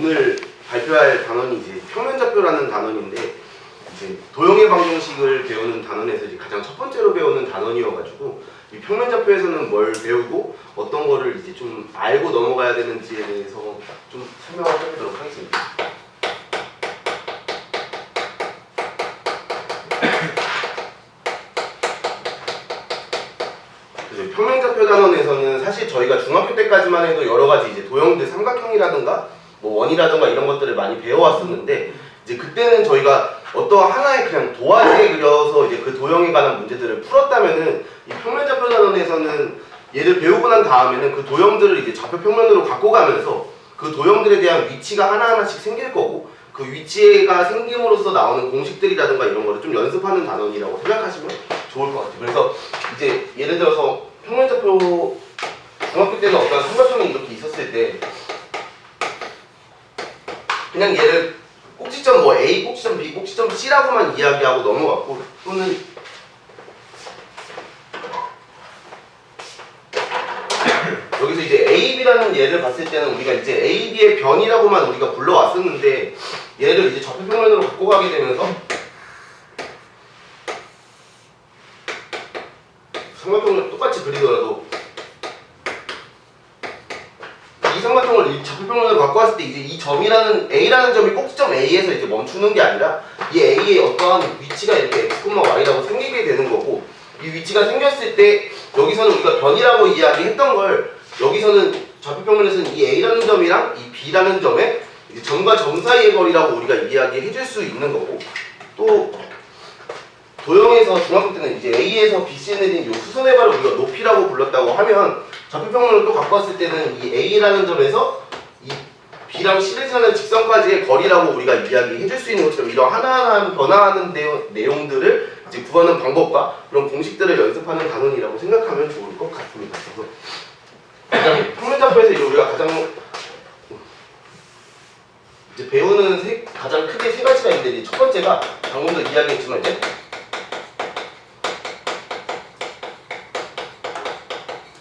오늘 발표할 단원이 이제 평면좌표라는 단원인데 이제 도형의 방정식을 배우는 단원에서 이제 가장 첫 번째로 배우는 단원이어가지고 이 평면좌표에서는 뭘 배우고 어떤 거를 이제 좀 알고 넘어가야 되는지에 대해서 좀 설명을 해보도록 하겠습니다. 평면좌표 단원에서는 사실 저희가 중학교 때까지만 해도 여러 가지 이제 도형들 삼각형이라든가 뭐 원이라든가 이런 것들을 많이 배워왔었는데 이제 그때는 저희가 어떤 하나의 그냥 도화지에 그려서 이제 그 도형에 관한 문제들을 풀었다면은 이 평면좌표 단원에서는 얘를 배우고 난 다음에는 그 도형들을 이제 좌표 평면으로 갖고 가면서 그 도형들에 대한 위치가 하나하나씩 생길 거고 그 위치가 생김으로써 나오는 공식들이라든가 이런 거를 좀 연습하는 단원이라고 생각하시면 좋을 것 같아요. 그래서 이제 예를 들어서 평면좌표 중학교 때는 어떤 삼각형이 이렇게 있었을 때 그냥 얘를 꼭지점 뭐 A, 꼭지점 B, 꼭지점 C라고만 이야기하고 넘어갔고 또는 여기서 이제 A, B라는 예를 봤을 때는 우리가 이제 A, B의 변이라고만 우리가 불러왔었는데 얘를 이제 좌표 평면으로 갖고 가게 되면서 삼각형을 똑같이 그리더라도 이 삼각형을 이 좌표 평면으로 갖고 왔을 때 이제 이 점이라는 A라는 점이 꼭지점 A에서 이제 멈추는 게 아니라 이 A의 어떠한 위치가 이렇게 x, y라고 생기게 되는 거고 이 위치가 생겼을 때 여기서는 우리가 변이라고 이야기했던 걸 여기서는 좌표 평면에서는 이 A라는 점이랑 이 B라는 점의 이제 점과 점 사이의 거리라고 우리가 이야기해 줄 수 있는 거고 또 도형에서 중학교 때는 이제 A에서 BC에 내린 이 수선의 발을 우리가 높이라고 불렀다고 하면 좌표 평면을 또 갖고 왔을 때는 이 A라는 점에서 이 B랑 C를 지나는 직선까지의 거리라고 우리가 이야기해 줄 수 있는 것처럼 이런 하나하나 변화하는 내용들을 이제 구하는 방법과 그런 공식들을 연습하는 단원이라고 생각하면 좋을 것 같습니다. 그래서 가장 평면좌표에서 이제 우리가 가장 이제 배우는 가장 크게 세 가지가 있는데 이제 첫 번째가 방금도 이야기했지만 이제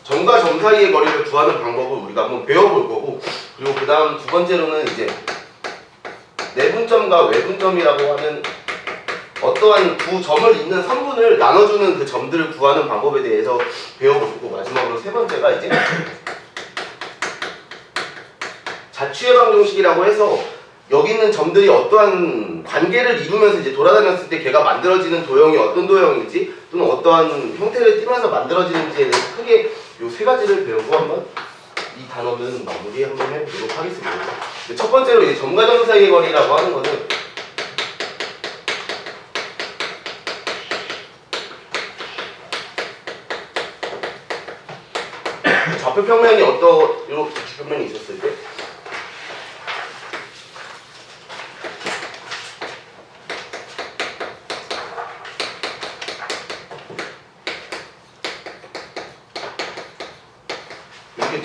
점과 점 사이의 거리를 구하는 방법을 우리가 한번 배워볼 거고 그리고 그 다음 두 번째로는 이제 내분점과 외분점이라고 하는 어떠한 두 점을 잇는 선분을 나눠주는 그 점들을 구하는 방법에 대해서 배워볼 거고 마지막으로 세 번째가 이제 자취의 방정식이라고 해서 여기 있는 점들이 어떠한 관계를 이루면서 이제 돌아다녔을 때 걔가 만들어지는 도형이 어떤 도형인지 또는 어떠한 형태를 띠면서 만들어지는지에 대해서 크게 이 세 가지를 배우고 한번 이 단어는 마무리 한번 해보도록 하겠습니다. 첫 번째로 이제 점과 점 사이의 거리라고 하는 거는 좌표 평면이 이렇게 좌표 평면이 있었을 때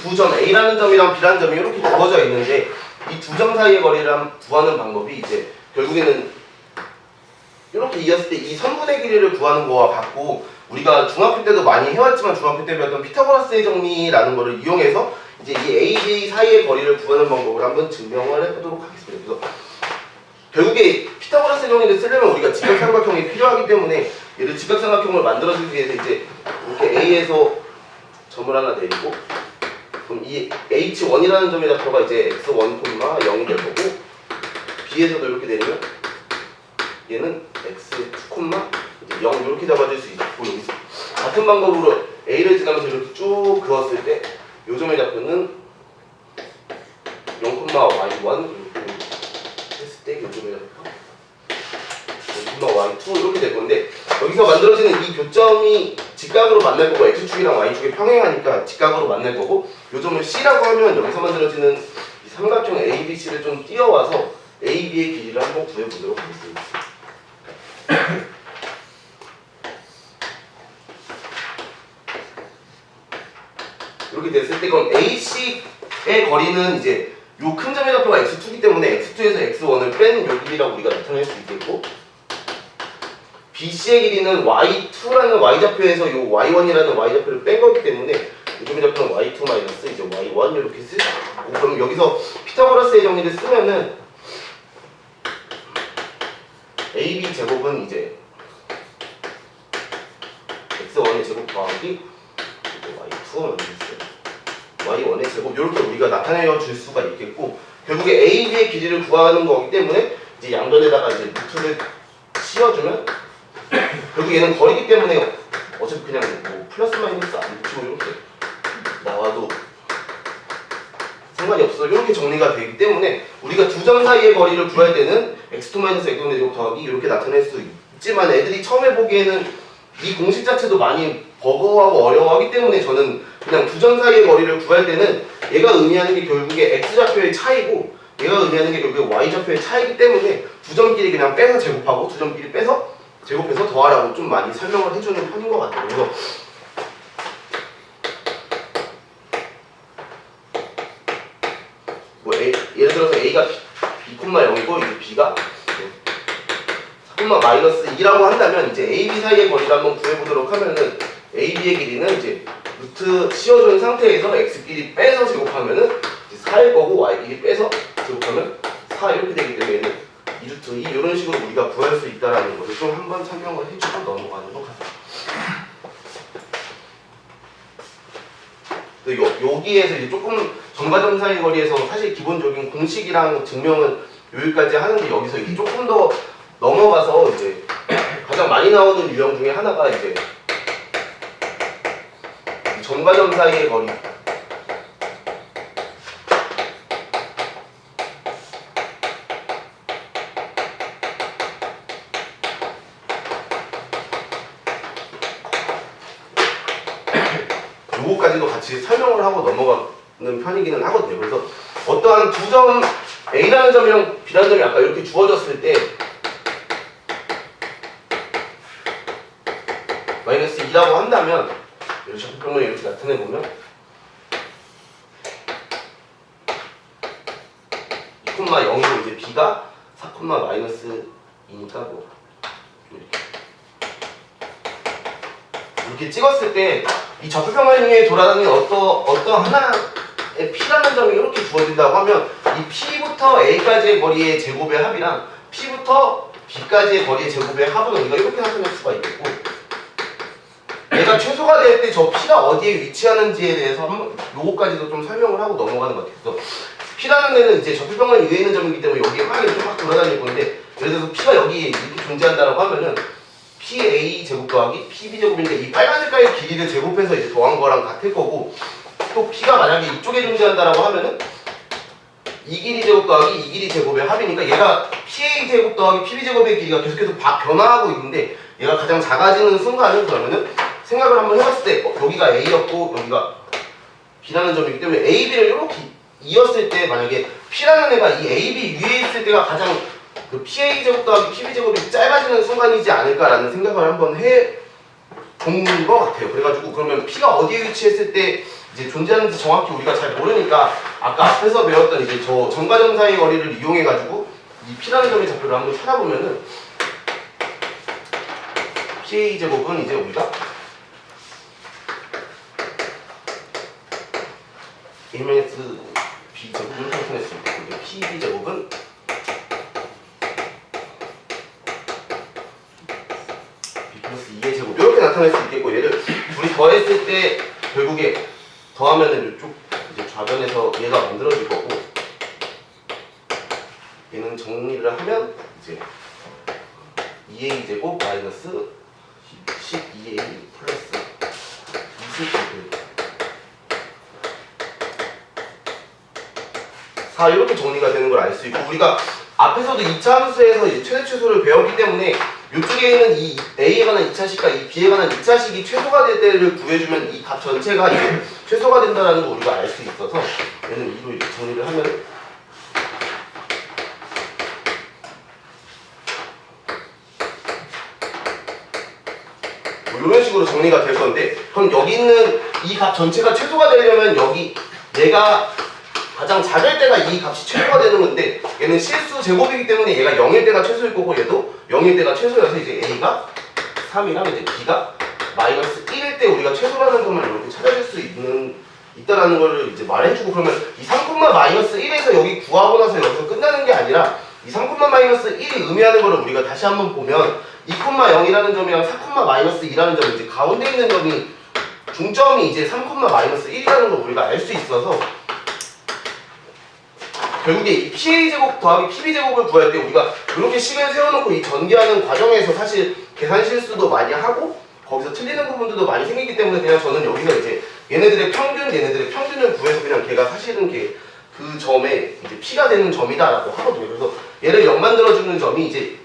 두 점 A라는 점이랑 B라는 점이 이렇게 주어져 있는데 이 두 점 사이의 거리를 구하는 방법이 이제 결국에는 이렇게 이었을 때 이 선분의 길이를 구하는 거와 같고 우리가 중학교 때도 많이 해왔지만 중학교 때 배웠던 피타고라스의 정리라는 거를 이용해서 이제 이 A, B 사이의 거리를 구하는 방법을 한번 증명을 해보도록 하겠습니다. 그래서 결국에 피타고라스의 정리를 쓰려면 우리가 직각삼각형이 필요하기 때문에 얘를 직각삼각형을 만들어주기 위해서 이제 이렇게 A에서 점을 하나 내리고 그럼 이 H1이라는 점의 좌표가 이제 x1, 0이 될 거고 B에서도 이렇게 내리면 얘는 x2, 0 이렇게 잡아줄 수 있고 여기서 같은 방법으로 A를 지나면서 이렇게 쭉 그었을 때 이 점의 좌표는 0, y1 이렇게 했을 때 이 점의 좌표가 0, y2 이렇게 될 건데 여기서 만들어지는 이 교점이 직각으로 만날 거고 x축이랑 y축이 평행하니까 직각으로 만날 거고 이 점을 C라고 하면 여기서 만들어지는 이 삼각형 ABC를 좀 띄어와서 AB의 길이를 한번 구해보도록 하겠습니다. 이렇게 됐을 때 그럼 AC의 거리는 이제 요 큰 점의 좌표가 x2이기 때문에 x2에서 x1을 뺀 요 길이라고 우리가 나타낼 수 있겠고 BC의 길이는 y2라는 y좌표에서 요 y1이라는 y좌표를 뺀 거기 때문에 요즘에 잡히는 y2 마이너스 이제 y1 이렇게 쓰고, 그럼 여기서 피타고라스의 정리를 쓰면은 ab 제곱은 이제 x1의 제곱 더하기 y2 마이너스 y1의 제곱 이렇게 우리가 나타내어 줄 수가 있겠고, 결국에 ab의 길이를 구하는 거기 때문에 이제 양변에다가 이제 루트를 씌워주면 결국 얘는 거리기 때문에 어차피 그냥 뭐 플러스 마이너스 안 붙이고 이렇게 나와도 상관이 없어. 이렇게 정리가 되기 때문에 우리가 두 점 사이의 거리를 구할 때는 x2 x1의 제곱 더하기 이렇게 나타낼 수 있지만, 애들이 처음에 보기에는 이 공식 자체도 많이 버거워하고 어려워하기 때문에 저는 그냥 두 점 사이의 거리를 구할 때는 얘가 의미하는 게 결국에 x좌표의 차이고 얘가 의미하는 게 결국에 y좌표의 차이기 때문에 두 점끼리 그냥 빼서 제곱하고 두 점끼리 빼서 제곱해서 더하라고 좀 많이 설명을 해주는 편인 것 같아요. 그래서 뭐 예를 들어서 a가 2,0이고 이제 b가 4,-2라고 한다면 이제 a, b 사이의 거리를 한번 구해보도록 하면은 ab의 길이는 이제 루트 씌워준 상태에서 x끼리 빼서 제곱하면은 4일 거고 y끼리 빼서 제곱하면 4 이렇게 되기 때문에 얘는 2루트 2 이런 식으로 우리가 구할 수 있다라는 것을 좀 한번 설명을 해주고 넘어가도록 하겠습니다. 여기에서 이제 조금 점과 점 사이 거리에서 사실 기본적인 공식이랑 증명은 여기까지 하는데, 여기서 이제 조금 더 넘어가서 이제 가장 많이 나오는 유형 중에 하나가 이제 점과 점 사이의 거리. 요거까지도 같이 설명을 하고 넘어가는 편이기는 하거든요. 그래서 어떠한 두 점 A라는 점이랑 B라는 점이 아까 이렇게 주어졌을 때 마이너스 2라고 한다면 이렇게 적분평면을 이렇게 나타내보면 2,0이고 이제 B가 4, 마이너스 2니까 뭐 이렇게 찍었을 때 이 좌표평면 위에 돌아다니는 어떤 하나의 P라는 점이 이렇게 주어진다고 하면 이 P부터 A까지의 거리의 제곱의 합이랑 P부터 B까지의 거리의 제곱의 합은 우리가 이렇게 나타낼 수가 있겠고, 얘가 최소가 될 때 저 P가 어디에 위치하는지에 대해서 한번 요거까지도 좀 설명을 하고 넘어가는 것 같아요. 그래서 P라는 애는 이제 좌표평면 위에 있는 점이기 때문에 여기에 막 이렇게 막 돌아다닐 건데, 예를 들어서 P가 여기 이렇게 존재한다라고 하면은 PA 제곱 더하기 PB 제곱인데 이 빨간 색깔의 길이를 제곱해서 이제 더한 거랑 같을 거고, 또 P가 만약에 이쪽에 존재한다라고 하면은 이 길이 제곱 더하기 이 길이 제곱의 합이니까 얘가 PA 제곱 더하기 PB 제곱의 길이가 계속해서 변화하고 있는데, 얘가 가장 작아지는 순간은 그러면은 생각을 한번 해봤을 때 여기가 A였고 여기가 B라는 점이기 때문에 A, B를 이렇게 이었을 때 만약에 P라는 애가 이 A, B 위에 있을 때가 가장 그 PA 제곱 더하기 PB 제곱이 짧아지는 순간이지 않을까라는 생각을 한번 해본 것 같아요. 그래가지고 그러면 P가 어디에 위치했을 때 이제 존재하는지 정확히 우리가 잘 모르니까 아까 앞에서 배웠던 이제 저 점과 점 사이의 거리를 이용해가지고 이 P라는 점의 좌표를 한번 찾아보면은 PA 제곱은 이제 우리가 A-B 제곱을 나타낼 수 있고, PB 제곱은 제곱 이렇게 나타낼 수 있겠고, 얘를 둘이 더했을 때 결국에 더하면은 이쪽 이제 좌변에서 얘가 만들어질 거고, 얘는 정리를 하면 이제 2a 제곱 마이너스 12a 플러스 22 4 이렇게 정리가 되는 걸 알 수 있고, 우리가 앞에서도 2차 함수에서 이제 최대 최소를 배웠기 때문에 이쪽에 있는 이 A에 관한 2차식과 이 B에 관한 2차식이 최소가 될 때를 구해주면 이 값 전체가 이제 최소가 된다는 걸 우리가 알 수 있어서 얘는 2로 이렇게 정리를 하면 뭐 이런 식으로 정리가 될 건데, 그럼 여기 있는 이 값 전체가 최소가 되려면 여기 얘가 가장 작을 때가 이 값이 최소가 되는 건데, 얘는 실수 제곱이기 때문에 얘가 0일 때가 최소일 거고 얘도 0일 때가 최소여서 이제 A가 3이랑 이제 B가 마이너스 1일 이때 우리가 최소라는 점을 이렇게 찾아줄 수 있다라는 걸 이제 말해주고, 그러면 이 3,-1에서 여기 구하고 나서 여기서 끝나는 게 아니라 이 3,-1이 의미하는 거를 우리가 다시 한번 보면 2,0이라는 점이랑 4,-2라는 점, 이제 가운데 있는 점이 중점이 이제 3,-1이라는 걸 우리가 알 수 있어서 결국에 이 PA제곱 더하기 PB제곱을 구할 때 우리가 이렇게 식을 세워놓고 이 전개하는 과정에서 사실 계산 실수도 많이 하고 거기서 틀리는 부분들도 많이 생기기 때문에 그냥 저는 여기서 이제 얘네들의 평균을 구해서 그냥 걔가 사실은 그 점에 이제 P가 되는 점이다라고 하거든요. 그래서 얘를 0 만들어주는 점이 이제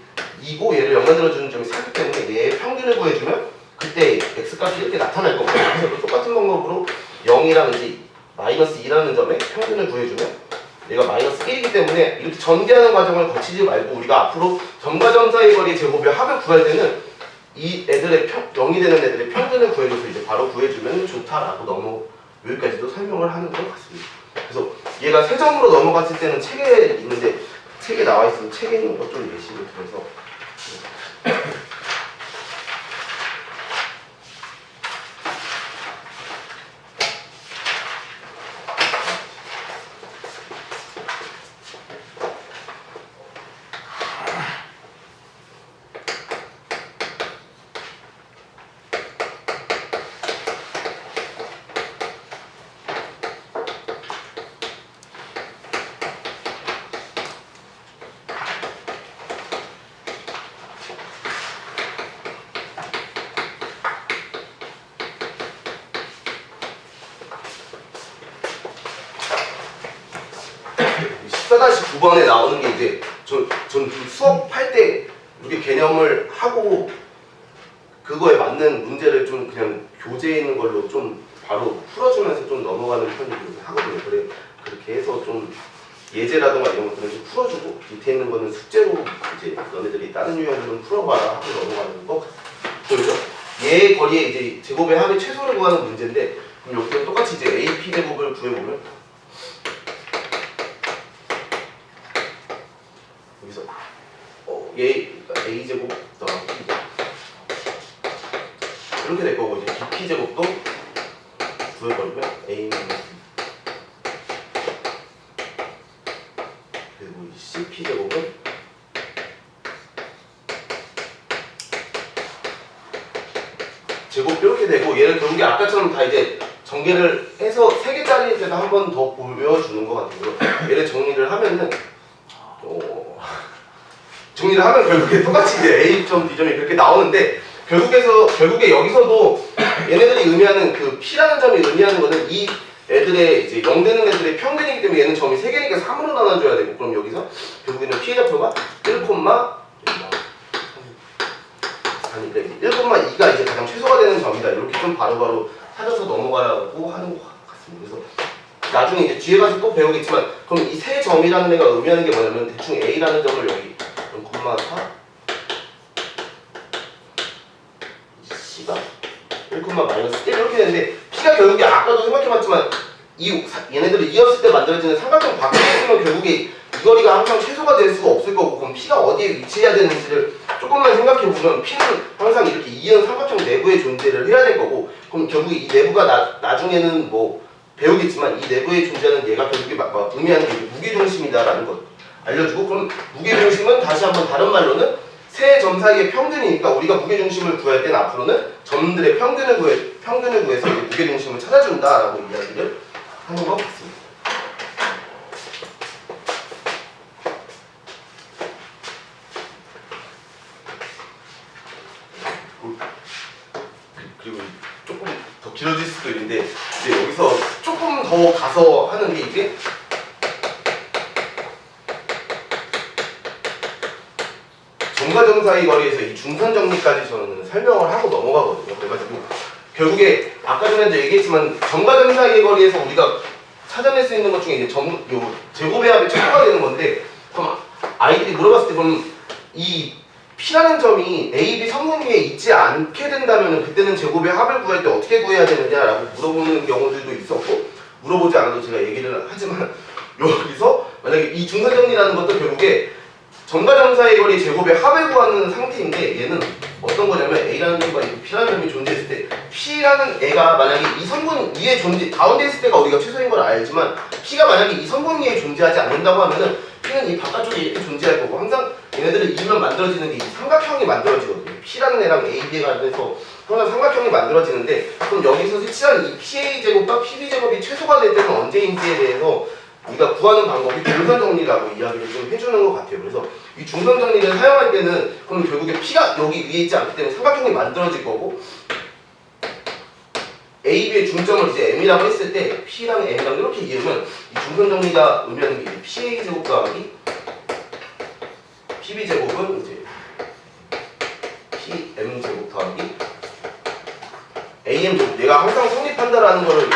2고 얘를 0 만들어주는 점이 4기 때문에 얘의 평균을 구해주면 그때 X값이 이렇게 나타날 거거든요. 그래서 똑같은 방법으로 0이랑 이제 -2라는 점에 평균을 구해주면 얘가 -1이기 때문에 이렇게 전개하는 과정을 거치지 말고 우리가 앞으로 점과 점 사이 거리의 제곱의 합을 구할 때는 이 애들의 0이 되는 애들의 평균을 구해줘서 이제 바로 구해주면 좋다라고 여기까지도 설명을 하는 것 같습니다. 그래서 얘가 세 점으로 넘어갔을 때는 책에 있는데 책에 나와 있으면 책에 있는 것 좀 예시를 들어서 다시 9번에 나오는 게 이제 전 수업할 때 이렇게 개념을 하고 그거에 맞는 문제를 좀 그냥 교재에 있는 걸로 좀 바로 풀어주면서 좀 넘어가는 편이긴 하거든요. 그렇게 해서 좀 예제라든가 이런 것들은 좀 풀어주고 밑에 있는 거는 숙제로 이제 너네들이 다른 유형들은 풀어봐라 하고 넘어가는 거 보이죠? 얘의 거리에 이제 제곱의 합의 최소를 구하는 문제인데 그럼 여기서 똑같이 이제 AP 제곱을 구해보면 여기서 그러니까 A제곱 더하기 이렇게 될 거고 이제 BP제곱도 구해버리면 A 그리고 이 CP제곱은 제곱 이렇게 되고 얘를 결국에 아까처럼 다 이제 전개를 해서 3개짜리 때도 한 번 더 보여주는 것 같아요. 얘를 정리를 하면은 결국에 똑같이 이제 A점, B점이 그렇게 나오는데 결국에 여기서도 얘네들이 의미하는 그 P라는 점이 의미하는 거는 이 애들의 이제 0 되는 애들의 평균이기 때문에 얘는 점이 3개니까 3으로 나눠줘야 되고 그럼 여기서 결국에는 P의 좌표가 1,2가 이제 가장 최소가 되는 점이다. 이렇게 좀 바로바로 찾아서 넘어가라고 하는 것 같습니다. 그래서 나중에 이제 뒤에 가서 또 배우겠지만 그럼 이 세 점이라는 애가 의미하는 게 뭐냐면 대충 A라는 점을 여기 0,4 C가 1,-1 이렇게 되는데 P가 결국에 아까도 생각해봤지만 얘네들을 이었을 때 만들어지는 삼각형 밖에 있으면 결국에 이 거리가 항상 최소가 될 수가 없을 거고 그럼 P가 어디에 위치해야 되는지를 조금만 생각해보면 P는 항상 이렇게 이은 삼각형 내부에 존재를 해야 될 거고 그럼 결국에 이 내부가 나중에는 뭐 배우겠지만 이 내부에 존재하는 얘가 결국에 의미하는 게 무게중심이다라는 것 알려주고 그럼 무게중심은 다시 한번 다른 말로는 세 점 사이의 평균이니까 우리가 무게중심을 구할 때는 앞으로는 점들의 평균을 구해서 이제 무게중심을 찾아준다라고 이야기를 하는 것 같습니다. 그리고 조금 더 길어질 수도 있는데 이제 여기서 조금 더 가서 하는 게 이제 점과 점 사이 거리에서 이 중선 정리까지 저는 설명을 하고 넘어가거든요. 그래가지고 결국에 아까 전에도 얘기했지만 점과 점 사이의 거리에서 우리가 찾아낼 수 있는 것 중에 이제 요 제곱의 합의 최소가 되는 건데 그럼 아이들이 물어봤을 때 그럼 이 P라는 점이 A, B 성분 위에 있지 않게 된다면 그때는 제곱의 합을 구할 때 어떻게 구해야 되느냐라고 물어보는 경우들도 있었고 물어보지 않아도 제가 얘기를 하지만 여기서 만약에 이 중선 정리라는 것도 결국에 점과 점 사이의 거리 제곱의 합을 구하는 상태인데 얘는 어떤 거냐면 A라는 점과 P라는 점이 존재했을 때 P라는 애가 만약에 이 선분 위에 가운데 있을 때가 우리가 최소인 걸 알지만 P가 만약에 이 선분 위에 존재하지 않는다고 하면은 P는 이 바깥쪽에 이렇게 존재할 거고 항상 얘네들은 이만 만들어지는 게 이 삼각형이 만들어지거든요. P라는 애랑 A, B가 돼서 항상 삼각형이 만들어지는데 그럼 여기서 색칠한 이 PA 제곱과 PB 제곱이 최소가 될 때는 언제인지에 대해서 우리가 구하는 방법이 중선 정리라고 이야기를 좀 해주는 것 같아요. 그래서 이 중선 정리를 사용할 때는 그럼 결국에 P가 여기 위에 있지 않기 때문에 삼각형이 만들어질 거고 A, B의 중점을 이제 M이라고 했을 때 P랑 M이랑 이렇게 이으면 이 중선 정리가 의미하는 게 PA 제곱 더하기 PB 제곱은 이제 PM 제곱 더하기 AM 제곱. 내가 항상 성립한다라는 거를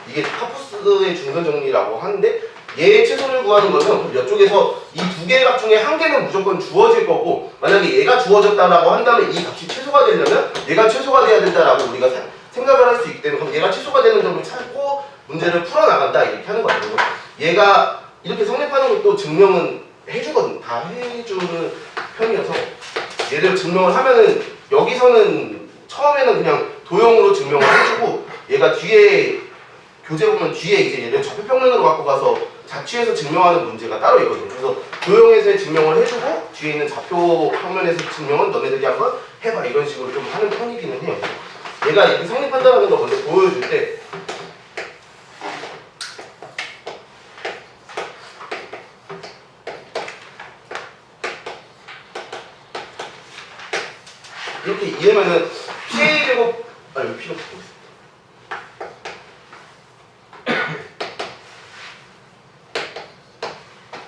이게 파푸스의 중선 정리라고 하는데 얘의 최소를 구하는 거는 이쪽에서 이 두 개 값 중에 한 개는 무조건 주어질 거고 만약에 얘가 주어졌다라고 한다면 이 값이 최소가 되려면 얘가 최소가 돼야 된다라고 우리가 생각을 할 수 있기 때문에 그럼 얘가 최소가 되는 점을 찾고 문제를 풀어나간다 이렇게 하는 거예요. 그래서 얘가 이렇게 성립하는 것도 증명은 해주거든. 다 해주는 편이어서 얘를 증명을 하면은 여기서는 처음에는 그냥 도형으로 증명을 해주고 얘가 뒤에 교재 보면 뒤에 이제 얘를 좌표평면으로 갖고 가서 자취해서 증명하는 문제가 따로 있거든요. 그래서 도형에서의 증명을 해주고 뒤에 있는 좌표평면에서 증명은 너네들이 한번 해봐 이런 식으로 좀 하는 편이기는 해요. 얘가 이렇게 성립한다는 걸 먼저 보여줄 때 이렇게 이으면은 PA 제곱 여기 필요 없어.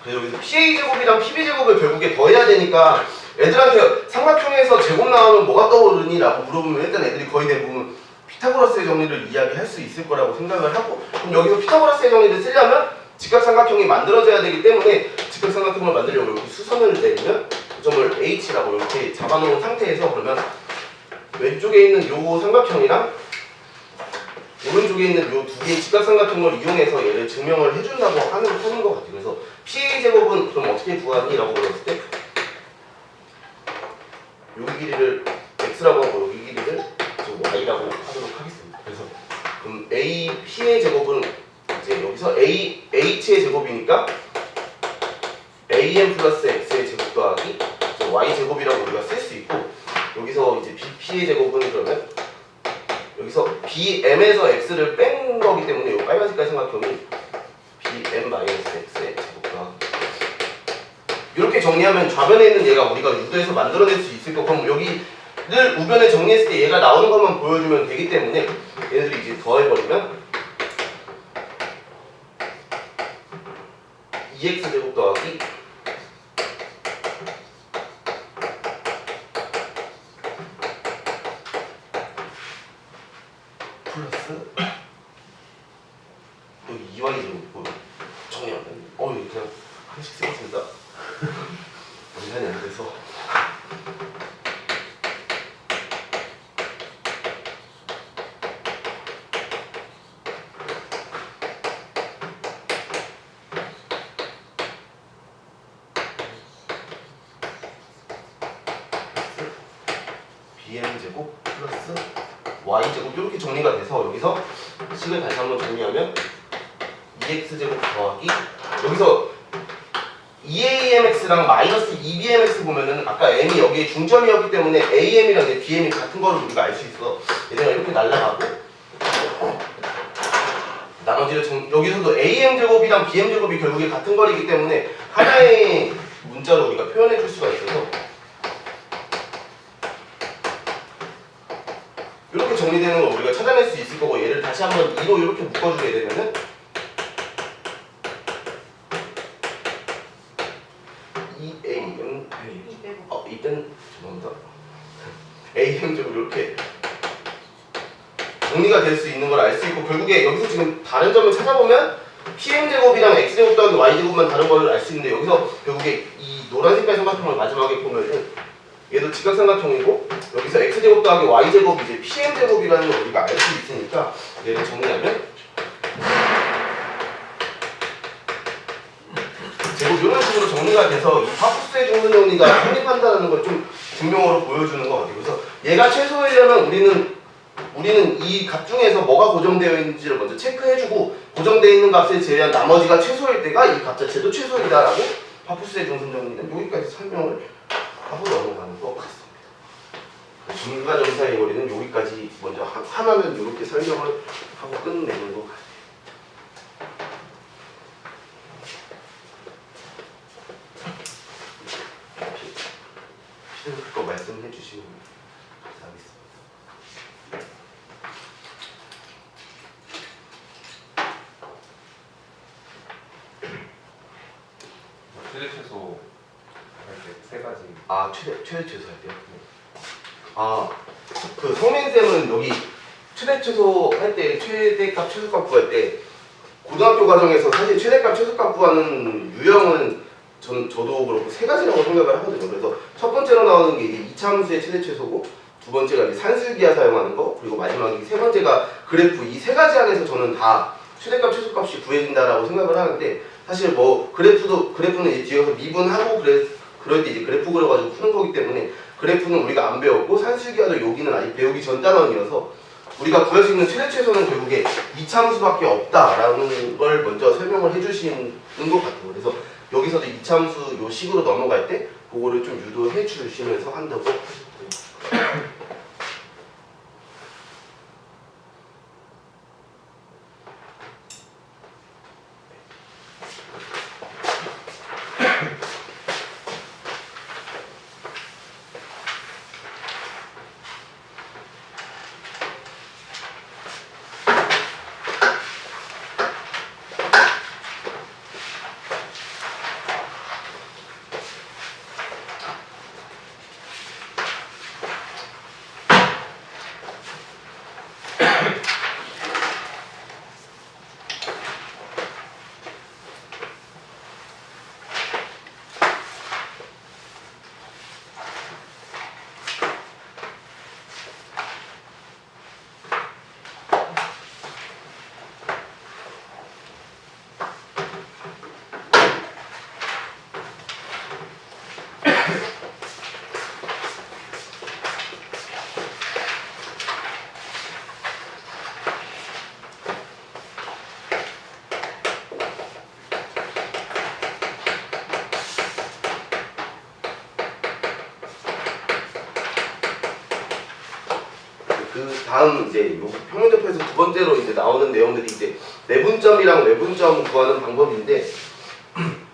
그래서 여기서 PA 제곱이랑 PB 제곱을 결국에 더해야 되니까 애들한테 삼각형에서 제곱 나오면 뭐가 떠오르니? 라고 물어보면 일단 애들이 거의 대부분 피타고라스의 정리를 이야기할 수 있을 거라고 생각을 하고 그럼 여기서 피타고라스의 정리를 쓰려면 직각삼각형이 만들어져야 되기 때문에 직각삼각형을 만들려고 이렇게 수선을 내리면 그 점을 H라고 이렇게 잡아놓은 상태에서 그러면 왼쪽에 있는 요 삼각형이랑 오른쪽에 있는 요 두 개의 직각삼각형을 이용해서 얘를 증명을 해준다고 하는 편인 것 같아요. 그래서 PA 제곱은 그럼 어떻게 구하니? 라고 물었을 때 여기 길이를 x라고 하고 여기 길이를 y라고 하도록 하겠습니다. 그래서 그럼 a p의 제곱은 이제 여기서 a h의 제곱이니까 am 플러스 x의 제곱 더하기 y 제곱이라고 우리가 쓸 수 있고 여기서 이제 bp의 제곱은 그러면 여기서 bm에서 x를 뺀 거기 때문에 이 빨간 색깔 삼각형이 bm 마이너스 x의 제곱 더하기 이렇게 정리하면 좌변에 있는 얘가 우리가 유도해서 만들어낼 수 있을 거고 그럼 여기를 우변에 정리했을 때 얘가 나오는 것만 보여주면 되기 때문에 얘네들이 이제 더해버리면 2x 제곱 더하기 플러스 여기 2y 제곱 정리하면 이거 그냥 하나씩 쓰겠습니다. 원산이 안 돼서 bm 제곱 플러스 y 제곱 이렇게 정리가 돼서 여기서 식을 다시 한번 정리하면 2x 제곱 더하기 여기서 2amx랑 마이너스 2bmx 보면은 아까 m이 여기에 중점이었기 때문에 am이랑 bm이 같은 거를 우리가 알 수 있어. 얘네가 이렇게 날라가고 나머지를 여기서도 am 제곱이랑 bm 제곱이 결국에 같은 거리기 때문에 하나의 문자로 우리가 표현해 줄 수가 있어서 이렇게 정리되는 걸 우리가 찾아낼 수 있을 거고 얘를 다시 한번 2로 이렇게 묶어주게 되면은 2am 이땐 죄송합니다. am적으로 이렇게 정리가 될 수 있는 걸 알 수 있고 결국에 여기서 지금 다른 점을 찾아보면 pm제곱이랑 x제곱 더하기 y제곱만 다른 걸 알 수 있는데 여기서 결국에 이 노란 색깔 삼각형을 마지막에 보면은 얘도 직각삼각형이고 여기서 x제곱 더하기 y제곱이 이제 pm제곱이라는 걸 우리가 알 수 있으니까 얘를 정리하면 제곱 이런 식으로 정리가 돼서 이 파푸스의 중선 정리가 성립한다는 걸 좀 증명으로 보여주는 것 같아요. 그래서 얘가 최소이려면 우리는 우리는 이 값 중에서 뭐가 고정되어 있는지를 먼저 체크해주고 고정되어 있는 값에 제외한 나머지가 최소일 때가 이 값 자체도 최소이다라고 파푸스의 중심정리는 여기까지 설명을 하고 넘어가는 것 같습니다. 중과 점 사이의 거리는 여기까지 먼저 하나는 이렇게 설명을 하고 끝내는 것 같아요. 그거 말씀해 주시면 감사하겠습니다. 최대 최소 할 때 세 가지. 아 최대 최소 할 때요? 아 그 성민쌤은 여기 최대 최소 할 때 최대값 최소값 구할 때 고등학교 과정에서 사실 최대값 최소값 구하는 유형은 저도 그렇고 세 가지라고 생각을 하거든요. 그래서 첫 번째로 나오는 게 이게 이차함수의 최대 최소고 두 번째가 이제 산술기하 사용하는 거 그리고 마지막에 세 번째가 그래프 이 세 가지 안에서 저는 다 최대값 최소값이 구해진다라고 생각을 하는데 사실 뭐 그래프는 이제 뒤에서 미분하고 그럴 때 이제 그래프 그려가지고 푸는 거기 때문에 그래프는 우리가 안 배웠고 산술기하도 여기는 아직 배우기 전 단원이어서 우리가 구할 수 있는 최대 최소는 결국에 이차함수밖에 없다라는 걸 먼저 설명을 해주시는 것 같아요. 그래서 여기서도 이차함수 요 식으로 넘어갈 때 그거를 좀 유도해 주시면서 한다고 하셨고요. 그 다음 이제 요 평면접에서 두 번째로 이제 나오는 내용들이 이제 내분점이랑 외분점 구하는 방법인데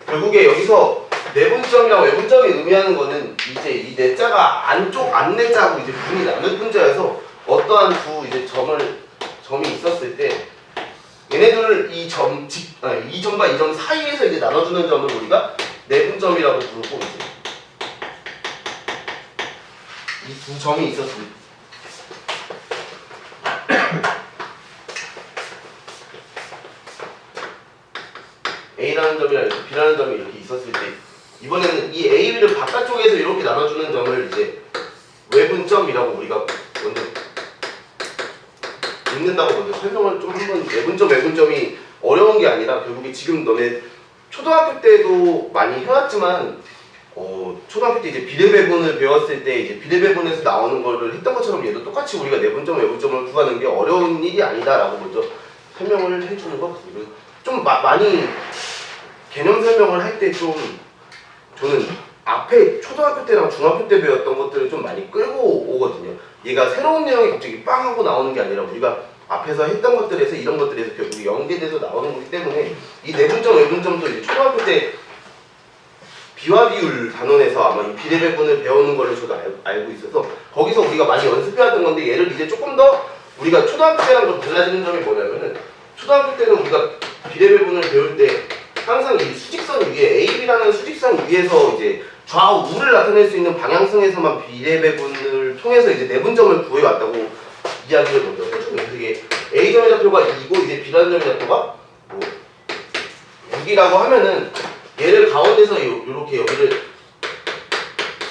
결국에 여기서 내분점이랑 외분점이 의미하는 거는 이제 이 내자가 안쪽 안내자고 이제 분이 나눌 분자여서 어떠한 두 이제 점이 있었을 때 얘네들을 이 점과 이 점 사이에서 이제 나눠주는 점을 우리가 내분점이라고 부르고 이제 이 두 점이 있었을 때 A라는 점이랑 이렇게 B라는 점이 이렇게 있었을 때 이번에는 이 AB를 바깥쪽에서 이렇게 나눠주는 점을 이제 외분점이라고 우리가 먼저 읽는다고 먼저 설명을 좀 한번 외분점이 어려운 게 아니라 결국에 지금 너네 초등학교 때도 많이 해왔지만 초등학교 때 이제 비례배분을 배웠을 때 이제 비례배분에서 나오는 거를 했던 것처럼 얘도 똑같이 우리가 내분점, 외분점을 구하는 게 어려운 일이 아니다라고 먼저 설명을 해주는 것 같습니다. 좀 많이 개념 설명을 할 때 좀 저는 앞에 초등학교 때랑 중학교 때 배웠던 것들을 좀 많이 끌고 오거든요. 얘가 새로운 내용이 갑자기 빵 하고 나오는 게 아니라 우리가 앞에서 했던 것들에서 이런 것들에서 결국 연계돼서 나오는 거기 때문에 이 내분점, 외분점도 이제 초등학교 때 비와 비율 단원에서 아마 이 비례배분을 배우는 걸로 저도 알고 있어서 거기서 우리가 많이 연습해왔던 건데 얘를 이제 조금 더 우리가 초등학교 때랑 좀 달라지는 점이 뭐냐면은 초등학교 때는 우리가 비례배분을 배울 때 항상 이 수직선 위에 AB라는 수직선 위에서 이제 좌우를 나타낼 수 있는 방향성에서만 비례배분을 통해서 이제 내분점을 구해왔다고 이야기를 먼저 해주고 이게 A점의 좌표가 2고 이제 B라는 점의 좌표가 뭐 6이라고 하면은 얘를 가운데서 이렇게 여기를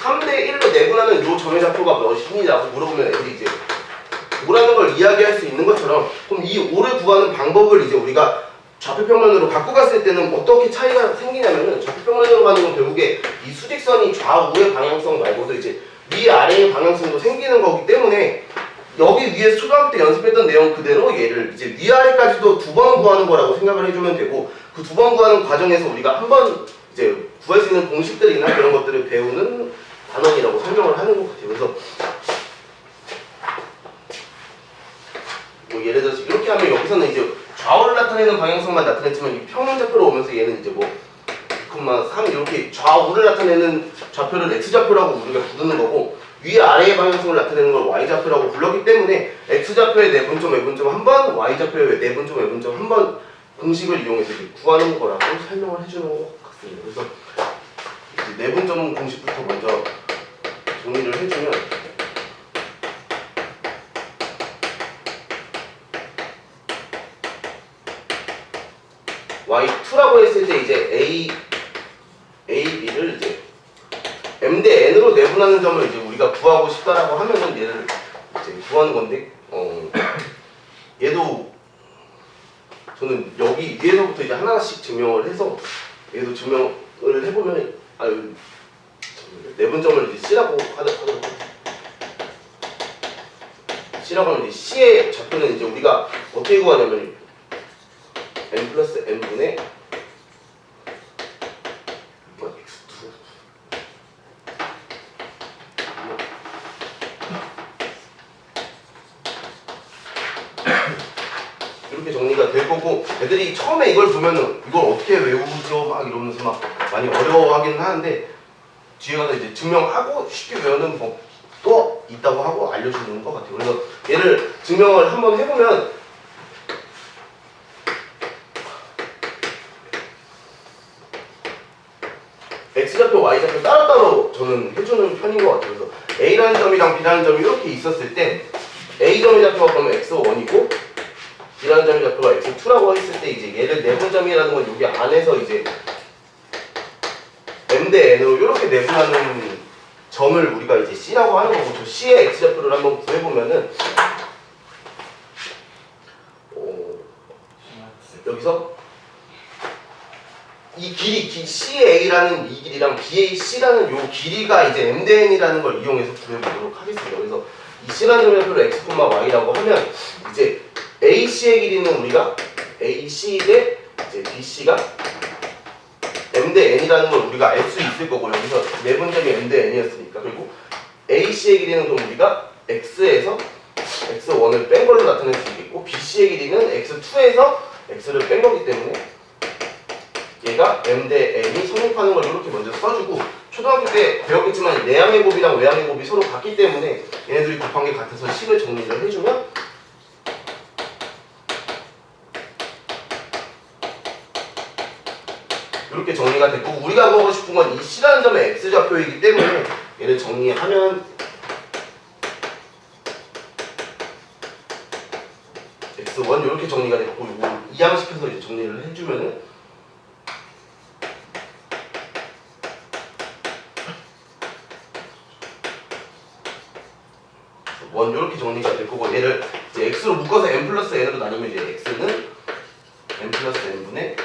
3대1로 내분하는 요 점의 좌표가 몇이냐고 물어보면 애들이 이제 5라는 걸 이야기할 수 있는 것처럼 그럼 이 5를 구하는 방법을 이제 우리가 좌표평면으로 갖고 갔을 때는 어떻게 차이가 생기냐면은 좌표평면으로 가는 건 결국에 이 수직선이 좌우의 방향성 말고도 이제 위아래의 방향성도 생기는 거기 때문에 여기 위에서 초등학교 때 연습했던 내용 그대로 얘를 이제 위아래까지도 두 번 구하는 거라고 생각을 해주면 되고, 그 두 번 구하는 과정에서 우리가 한 번 이제 구할 수 있는 공식들이나 그런 것들을 배우는 단원이라고 설명을 하는 것 같아요. 그래서 뭐 예를 들어서 이렇게 하면 여기서는 이제 좌우를 나타내는 방향성만 나타냈지만 이 평면좌표로 오면서 얘는 이제 뭐 2,3 이렇게 좌우를 나타내는 좌표를 x좌표라고 우리가 부르는 거고, 위아래의 방향성을 나타내는 걸 y좌표라고 불렀기 때문에 x좌표의 내분점 외분점 한 번, y좌표의 내분점 외분점 한 번 공식을 이용해서 이제 구하는 거라고 설명을 해주는 것 같습니다. 그래서 이제 내분점 공식부터 먼저 정리를 해주면, y2라고 했을 때 이제 a, b를 이제 m 대 n으로 내분하는 점을 이제 우리가 구하고 싶다라고 하면은 얘를 이제 구하는 건데, 얘도 저는 여기 위에서부터 이제 하나씩 증명을 해서 얘도 증명을 해보면 내분점을 이제 c라고 하도록 하겠습니다. c라고 하면 이제 c의 좌표는 이제 우리가 어떻게 구하냐면 n 플러스 n분의 이렇게 정리가 될 거고, 애들이 처음에 이걸 보면은 이걸 어떻게 외우죠 막 이러면서 막 많이 어려워하긴 하는데, 뒤에 가서 이제 증명하고 쉽게 외우는 법도 있다고 하고 알려주는 것 같아요. 그래서 얘를 증명을 한번 해보면 x좌표, y좌표 따로따로 저는 해주는 편인 것 같아요. 그래서 a라는 점이랑 b라는 점이 이렇게 있었을 때 a점의 좌표가 그러면 x1이고 b라는 점의 좌표가 x2라고 했을 때 이제 얘를 내분점이라는 건 여기 안에서 이제 m 대 n으로 이렇게 내분하는 점을 우리가 이제 c라고 하는 거고, 저 c의 x좌표를 한번 구해보면은 여기서 이 길이 CA라는 이 길이랑 BAC라는 요 길이가 이제 M 대 N이라는 걸 이용해서 구해보도록 하겠습니다. 그래서 이 C라는 점의 X, Y라고 하면 이제 AC의 길이는 우리가 AC 대 이제 BC가 M 대 N이라는 걸 우리가 알 수 있을 거고, 여기서 내분점이 M 대 N이었으니까. 그리고 AC의 길이는 그럼 우리가 X에서 X1을 뺀 걸로 나타낼 수 있겠고, BC의 길이는 X2에서 X를 뺀 거기 때문에 얘가 M 대 N이 성립하는 걸 이렇게 먼저 써주고, 초등학교 때 배웠겠지만 내항의 곱이랑 외항의 곱이 서로 같기 때문에 얘네들이 곱한 게 같아서 식을 정리를 해주면 이렇게 정리가 됐고, 우리가 보고 싶은 건 이 C라는 점의 X좌표이기 때문에 얘를 정리하면 X1 이렇게 정리가 됐고, 이거 이항시켜서 이제 정리를 해주면은 원 이렇게 정리가 될 거고, 얘를 이제 x로 묶어서 n 플러스 n으로 나누면 이제 x는 n 플러스 n분의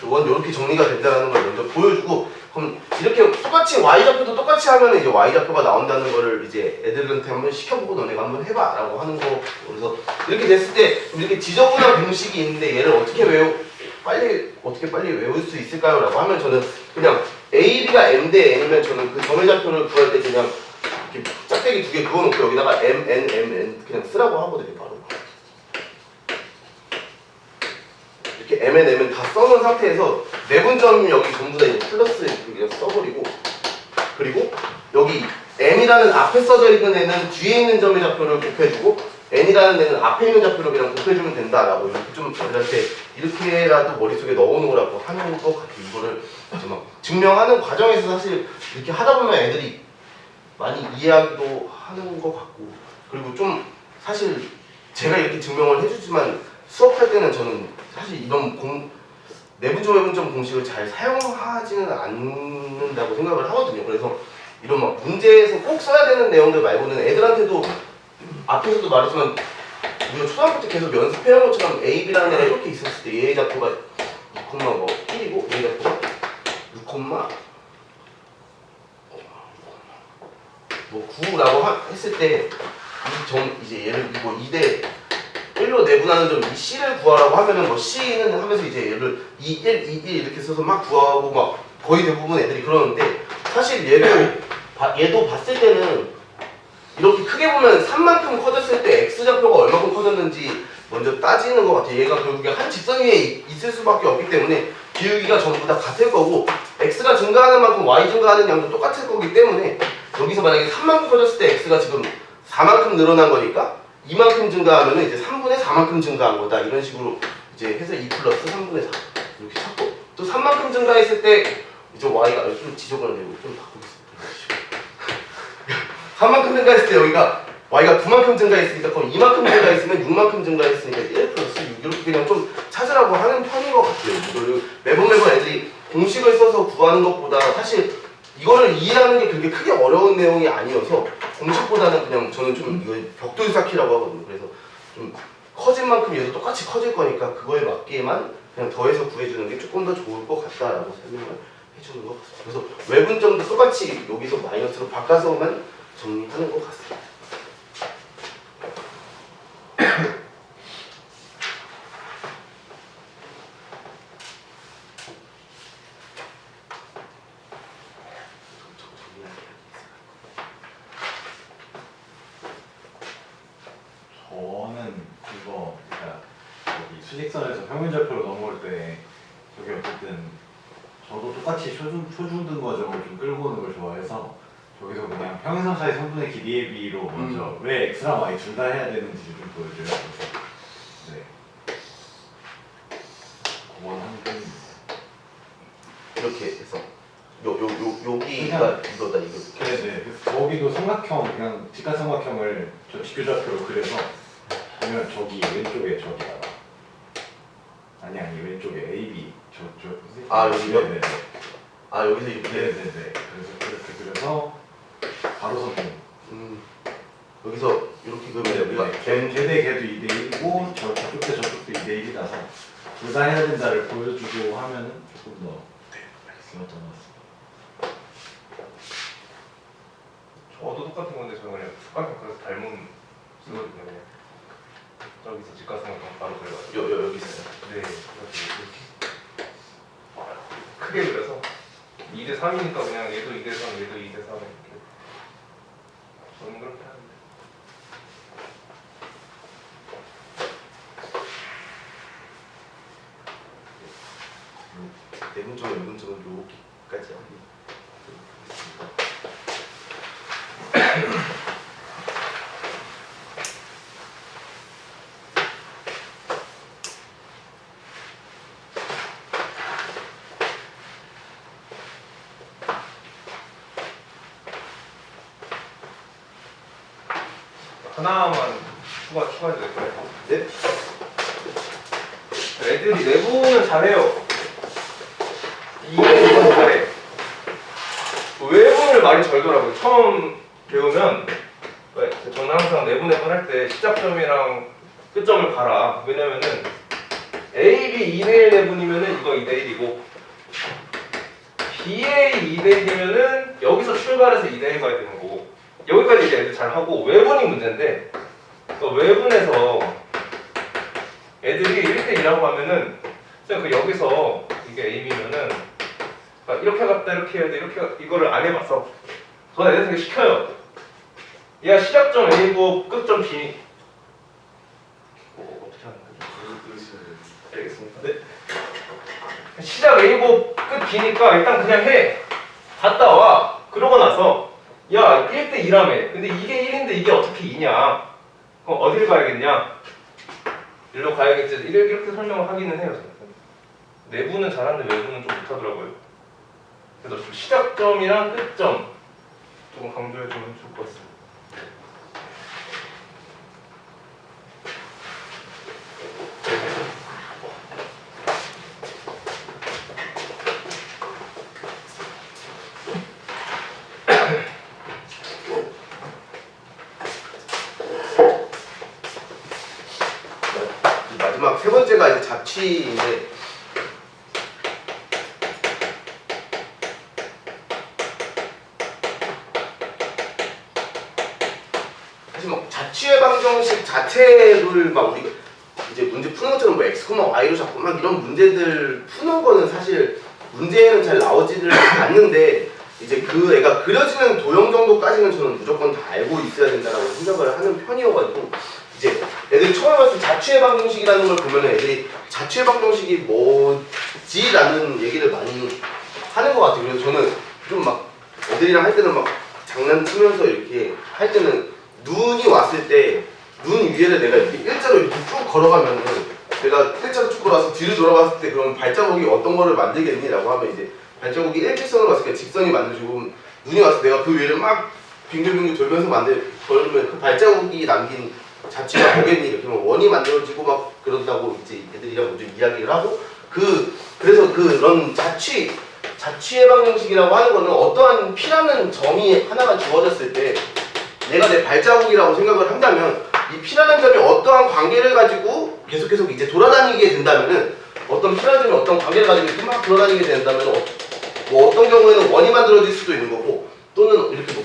원 이렇게 정리가 된다는 걸 먼저 보여주고, 그럼 이렇게 똑같이 y좌표도 똑같이 하면 이제 y좌표가 나온다는 거를 이제 애들한테 한번 시켜보고 너네가 한번 해봐라고 하는 거. 그래서 이렇게 됐을 때 이렇게 지저분한 공식이 있는데 얘를 어떻게 빨리 외울 수 있을까요?라고 하면 저는 그냥 A, B가 M 대 N이면 저는 그 점의 좌표를 구할 때 그냥 이렇게 짝대기 두 개 그어놓고 여기다가 M, N, M, N 그냥 쓰라고 하거든요. 바로 이렇게 M, N, M은 다 써놓은 상태에서 내분점 여기 전부 다 플러스 그냥 써버리고, 그리고 여기 N이라는 앞에 써져 있는 애는 뒤에 있는 점의 좌표를 곱해주고 N이라는 애는 앞에 있는 좌표를 그냥 곱해주면 된다라고 이렇게 좀 애들한테 이렇게라도 머릿속에 넣어놓으라고 하는 것 같아요. 이거를 이제 막 증명하는 과정에서 사실 이렇게 하다 보면 애들이 많이 이해하기도 하는 것 같고, 그리고 좀 사실 제가 이렇게 증명을 해주지만 수업할 때는 저는 사실 이런 내분점 외분점 공식을 잘 사용하지는 않는다고 생각을 하거든요. 그래서 이런 막 문제에서 꼭 써야 되는 내용들 말고는 애들한테도 앞에서도 말했지만 우리가 초등학교 때 계속 연습해온 것처럼 A, B라는 애가 이렇게 있었을 때 얘의 좌표가 6,1이고 얘의 좌표가 6, 뭐 9라고 했을 때 이 점 이제 얘를 뭐 2대 1로 내분하는 점 이 C를 구하라고 하면은 뭐 C는 하면서 이제 얘를 2, 1, 2, 1 이렇게 써서 막 구하고 막 거의 대부분 애들이 그러는데 사실 얘도 봤을 때는 이렇게 크게 보면 3만큼 커졌을 때 X좌표가 얼마큼 커졌는지 먼저 따지는 것 같아요. 얘가 결국에 한 직선 위에 있을 수밖에 없기 때문에 기울기가 전부 다 같을 거고 X가 증가하는 만큼 Y 증가하는 양도 똑같을 거기 때문에 여기서 만약에 3만큼 커졌을 때 X가 지금 4만큼 늘어난 거니까 2만큼 증가하면 이제 3분의 4만큼 증가한 거다. 이런 식으로 이제 해서 2 플러스 3분의 4 이렇게 찾고 또 3만큼 증가했을 때 이제 Y가 좀 지적을 내고 좀 바꾸겠습니다. 3만큼 증가했을 때 여기가 Y가 9만큼 증가했으니까 그럼 2만큼 증가했으면 6만큼 증가했으니까 1 플러스 6 이렇게 그냥 좀 찾으라고 하는 편인 것 같아요. 이거를 매번 애들이 공식을 써서 구하는 것보다 사실 이거를 이해하는 게 그렇게 크게 어려운 내용이 아니어서 공식보다는 그냥 저는 좀 이거 벽돌 쌓기라고 하거든요. 그래서 좀 커진 만큼 얘도 똑같이 커질 거니까 그거에 맞게만 그냥 더해서 구해주는 게 조금 더 좋을 것 같다라고 설명을 해주는 것 같습니다. 그래서 외분점도 똑같이 여기서 마이너스로 바꿔서만 정리하는 것 같습니다. 저는 이거 그러니까 여기 수직선에서 평면좌표로 넘어올 때 저게 어쨌든 저도 똑같이 표준등 과정을 좀 끌고 오는 걸 좋아해서 저기서 그냥 평행선 사이 선분의 길이의 비로 먼저 왜 x랑 y 둘 다 해야 되는지 좀 보여줘요. 그래서 네, 그건 하는 편입니다. 이렇게 해서 여기가 이거다 이거. 네네. 거기도 삼각형 그냥 직각삼각형을 저 직교좌표로 그려서 보면 저기 왼쪽에 저기다가 아니 왼쪽에 AB 저 아, 여기요? 네네네. 아 여기서 이렇게. 네네네. 그래서 그렇게 그려서 바로 선분. 여기서 이렇게 그러면 여기가 걔대 걔도 2대1이고 저쪽도 2대1이라서 둘 다 해야 된다를 보여주고 하면은 조금 더 맞던 것 같습니다. 저도 똑같은 건데 저는 그냥 습관성 그래서 닮은 쓰거든요. 그냥 저기서 직각삼각형 바로 그려가지고 여기 있어요. 네, 이렇게 크게 그려서 2대 3이니까 그냥 얘도 2대 3, 얘도 2대 3 이렇게 저는 그렇게 하는데 내분점과 외분점은 여기까지 합니다. 하나만 추가해도 될까요? 네? 애들이 내부는 잘해요. 이건 잘해. 외부를 많이 절더라고요. 처음 배우면 저는 항상 내분의 할 때 시작점이랑 끝점을 봐라. 왜냐면은 AB 2대1 내분이면은 이거 2대1이고 BA 2대1이면은 여기서 출발해서 2대1 가야 되는 거고 여기까지 이제 애들 잘 하고 외분이 문제인데 외분에서 애들이 1대2라고 하면은 여기서 이게 A면은 이렇게 갔다 이렇게 해야 돼 이렇게 이거를 안 해봤어. 저는 애들한테 시켜요. 야 시작점 A고 끝점 B. 어떻게 하는 거죠? 알겠습니다. 네. 시작 A고 끝 B니까 일단 그냥 해. 갔다 와. 그러고 나서 야 1대2라며. 근데 이게 1인데 이게 어떻게 2냐? 그럼 어딜 가야겠냐? 일로 가야겠지. 이렇게 설명을 하기는 해요. 저는. 내부는 잘하는데 외부는 좀 못하더라고요. 그래서 좀 시작점이랑 끝점 조금 강조해주면 좋을 것 같습니다. 마지막 세 번째가 이제 잡취인데 자취의 방정식 자체를 막 우리가 이제 문제 푸는 것처럼 뭐 x, y로 잡고 막 이런 문제들 푸는 거는 사실 문제는 잘 나오지를 않는데 이제 그 애가 그려지는 도형 정도까지는 저는 무조건 다 알고 있어야 된다라고 생각을 하는 편이어가지고 이제 애들이 처음에 봤을 때 자취의 방정식이라는 걸 보면 애들이 자취의 방정식이 뭐지라는 얘기를 많이 하는 것 같아요. 그래서 저는 좀 막 애들이랑 할 때는 막 장난치면서 이렇게 할 때는 눈이 왔을 때 눈 위에를 내가 이렇게 일자로 이렇게 쭉 걸어가면은 내가 일자로 쭉 걸어와서 뒤로 돌아갔을 때 그럼 발자국이 어떤 거를 만들겠니라고 하면 이제 발자국이 일직선으로 갔을 때 직선이 만들어지고 눈이 와서 내가 그 위를 막 빙글빙글 돌면서 걸으면 그 발자국이 남긴 자취가 뭐겠니 이렇게 하면 원이 만들어지고 막 그런다고 이제 애들이랑 좀 이야기를 하고 그래서 그런 자취의 방정식이라고 하는 거는 어떠한 P라는 점이 하나가 주어졌을 때 내가 내 발자국이라고 생각을 한다면 이 P라는 점이 어떠한 관계를 가지고 계속 이제 돌아다니게 된다면은 어떤 P라는 점이 어떤 관계를 가지고 이렇게 막 돌아다니게 된다면 뭐 어떤 경우에는 원이 만들어질 수도 있는 거고 또는 이렇게 뭐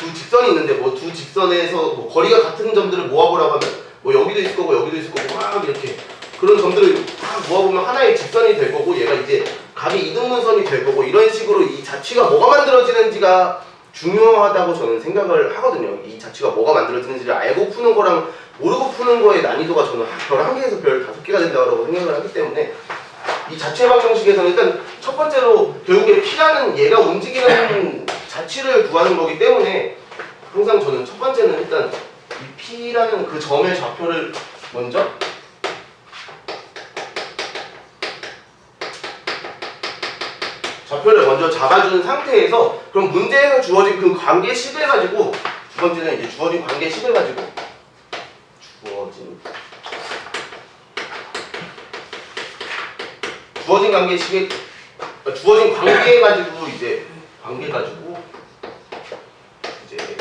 두 직선이 있는데 뭐 두 직선에서 뭐 거리가 같은 점들을 모아보라고 하면 뭐 여기도 있을 거고 여기도 있을 거고 막 이렇게 그런 점들을 막 모아보면 하나의 직선이 될 거고 얘가 이제 각의 이등분선이 될 거고 이런 식으로 이 자취가 뭐가 만들어지는지가 중요하다고 저는 생각을 하거든요. 이 자취가 뭐가 만들어지는지를 알고 푸는 거랑 모르고 푸는 거의 난이도가 저는 별 1개에서 별 5개가 된다고 생각을 하기 때문에 이 자취의 방정식에서는 일단 첫 번째로 결국에 P라는 얘가 움직이는 자취를 구하는 거기 때문에 항상 저는 첫 번째는 일단 이 P라는 그 점의 좌표를 먼저 잡아준 상태에서 그럼 문제에서 주어진 그 관계식을 가지고 두 번째는 이제 주어진 관계식을 가지고 주어진 관계 가지고 이제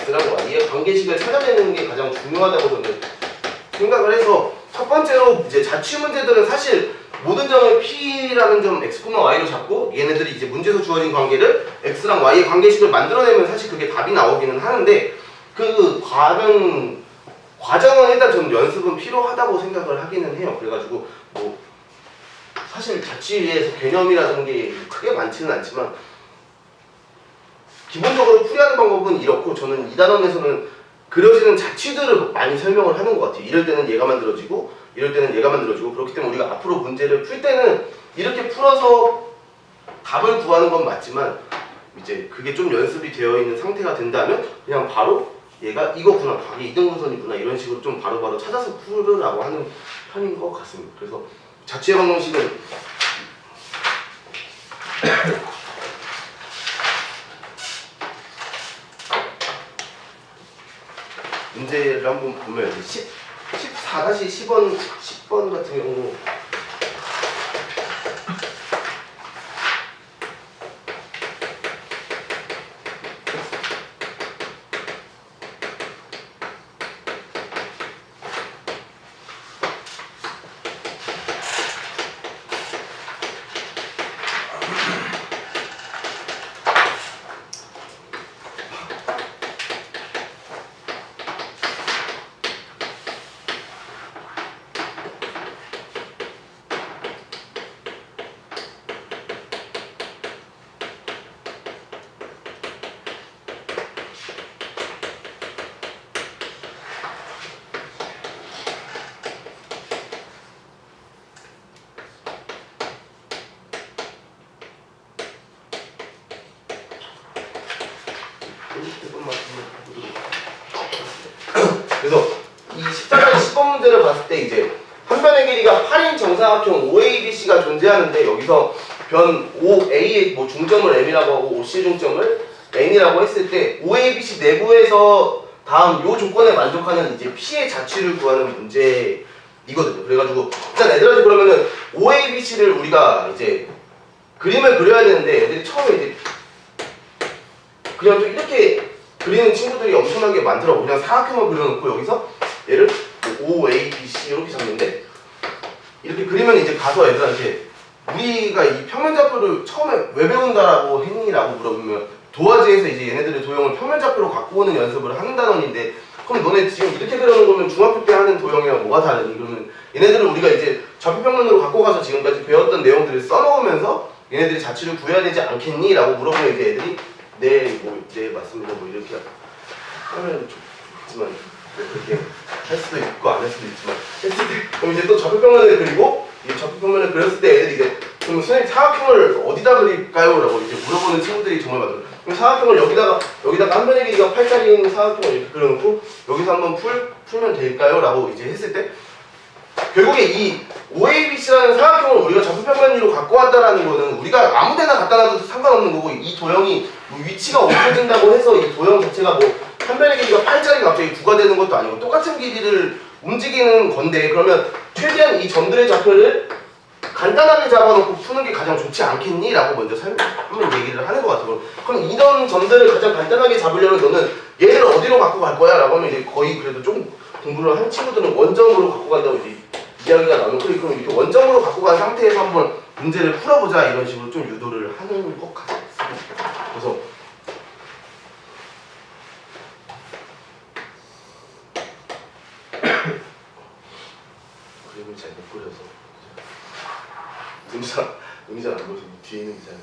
x랑 y의 관계식을 찾아내는 게 가장 중요하다고 저는 생각을 해서 첫 번째로 이제 자취 문제들은 사실 모든 점을 P라는 점 x, y로 잡고 얘네들이 이제 문제에서 주어진 관계를 x랑 y의 관계식을 만들어내면 사실 그게 답이 나오기는 하는데 그 과정은 일단 저는 연습은 필요하다고 생각을 하기는 해요. 그래가지고 뭐 사실 자취에서 개념이라는 게 크게 많지는 않지만 기본적으로 풀이하는 방법은 이렇고 저는 2단원에서는 그려지는 자취들을 많이 설명을 하는 것 같아요. 이럴 때는 얘가 만들어지고 이럴 때는 얘가 만들어지고 그렇기 때문에 우리가 앞으로 문제를 풀 때는 이렇게 풀어서 답을 구하는 건 맞지만 이제 그게 좀 연습이 되어 있는 상태가 된다면 그냥 바로 얘가 이거구나, 각이 이등분선이구나 이런 식으로 좀 바로바로 찾아서 풀으라고 하는 편인 것 같습니다. 그래서 자취의 방정식은 문제를 한번 보면 14-10번 같은 경우 그래서 이 14-10번 문제를 봤을 때 이제 한 변의 길이가 8인 정사각형 OABC가 존재하는데 여기서 변 OA의 뭐 중점을 M이라고 하고 OC 중점을 N이라고 했을 때 OABC 내부에서 다음 요 조건에 만족하는 이제 P의 자취를 구하는 문제이거든요. 그래가지고 일단 애들한테 그러면은 OABC를 우리가 이제 그림을 그려야 되는데 애들이 처음에 이제 그냥 또 이렇게 그리는 친구들이 엄청나게 많더라고. 그냥 사각형을 그려놓고 여기서 얘를 OABC 이렇게 잡는데 이렇게 그리면 이제 가서 애들한테 우리가 이 평면좌표를 처음에 왜 배운다라고 했니라고 물어보면 도화지에서 이제 얘네들의 도형을 평면좌표로 갖고 오는 연습을 한다던데 그럼 너네 지금 이렇게 그려놓은 거면 중학교 때 하는 도형이랑 뭐가 다르니? 그러면 얘네들은 우리가 이제 좌표평면으로 갖고 가서 지금까지 배웠던 내용들을 써놓으면서 얘네들이 자취를 구해야 되지 않겠니? 라고 물어보면 이제 애들이 네 맞습니다 뭐 이렇게 하면 좋지만 그렇게 할 수도 있고 안 할 수도 있지만 했을 때 그럼 이제 또 좌표평면을 그리고 이 좌표평면을 그렸을 때 애들이 이제 그럼 선생님 사각형을 어디다 그릴까요? 라고 이제 물어보는 친구들이 정말 많아요. 그럼 사각형을 여기다가 한 변의 길이가 8짜리인 사각형을 이렇게 그려놓고 여기서 한번 풀면 될까요? 라고 이제 했을 때 결국에 이 OABC라는 사각형을 우리가 좌표평면으로 갖고 왔다라는 거는 우리가 아무 데나 갖다 놔도 상관없는 거고 이 도형이 뭐 위치가 옮겨진다고 해서 이 도형 자체가 뭐 한 변의 길이가 8짜리가 갑자기 9가 되는 것도 아니고 똑같은 길이를 움직이는 건데 그러면 최대한 이 점들의 좌표를 간단하게 잡아놓고 푸는 게 가장 좋지 않겠니? 라고 먼저 한번 얘기를 하는 것 같아요. 그럼 이런 점들을 가장 간단하게 잡으려면 너는 얘를 어디로 갖고 갈 거야? 라고 하면 이제 거의 그래도 좀 공부를 한 친구들은 원점으로 갖고 간다고 이제 이야기가 나오면 그럼 이렇게 원점으로 갖고 간 상태에서 한번 문제를 풀어보자 이런 식으로 좀 유도를 하는 것 같습니다. 그래서 그림을 잘 못 그려서 의미잘 안 보여서 뒤에 있는 기자는